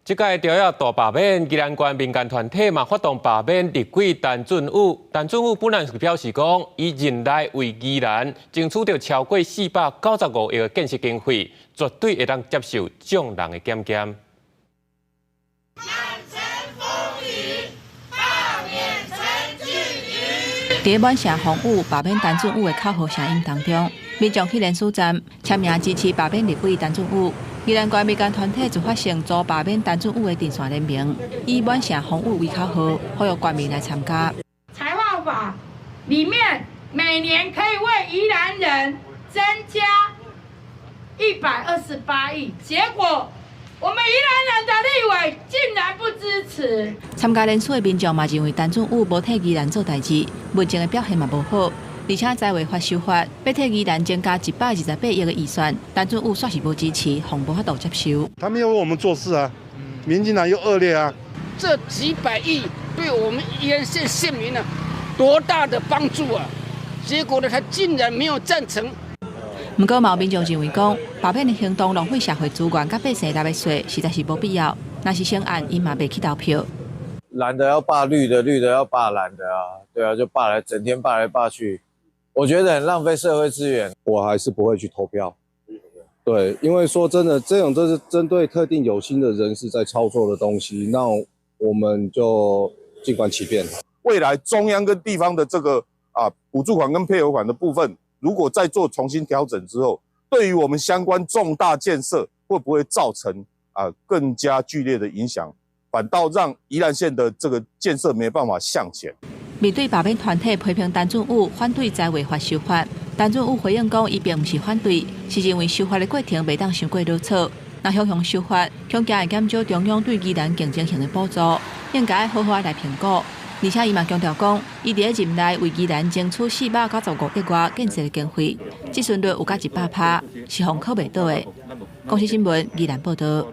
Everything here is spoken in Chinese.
这届朝野大罢免，宜兰县民间团体嘛发动罢免立委陈俊武。陈俊武本人是表示讲，伊任内为宜兰争取到超过495亿的建设经费，绝对会当接受众人的检验。在满城风雨罢免陈俊武的口号声音当中，民众去联署站签名支持罢免立委陈俊武。宜兰县民间团体就发成遭罢免陈俊武的电线联名，以满城风雨为口号，呼吁县民来参加。财划法里面每年可以为宜兰人增加128亿，结果我们宜兰人的立委竟然不支持。参加联署的民众嘛认为陈俊武无替宜兰做代志，文政的表现嘛无好。而且在违法修法，要替宜兰增加128亿的预算，陈俊武煞是无支持，洪无法度接受。他没有为我们做事啊，民进党又恶劣啊。这几百亿对我们宜兰县县民呢，多大的帮助啊！结果呢，他竟然没有赞成。不过，有民众认为讲，罢免的行动浪费社会资源，甲百姓纳的税，实在是无必要。若是成案，因嘛袂去投票。蓝的要罢绿的，绿的要罢蓝的啊，对啊，就罢来，整天罢来罢去。我觉得很浪费社会资源，我还是不会去投票。对，因为说真的，这种都是针对特定有心的人士在操作的东西，那我们就静观其变。未来中央跟地方的这个补助款跟配合款的部分，如果再做重新调整之后，对于我们相关重大建设会不会造成更加剧烈的影响？反倒让宜兰县的这个建设没办法向前。面对罢免团体批评陈俊武反对在违法修法，陈俊武回应讲，伊并不是反对，是认为修法的过程未当伤过潦草。若向修法，恐惊会减少中央对宜兰竞争性的补助，应该好好来评估。而且伊嘛强调讲，伊伫任内为宜兰争取495亿外建设的经费，这顺率有甲100%，是方靠袂倒的。公司新闻宜兰报道。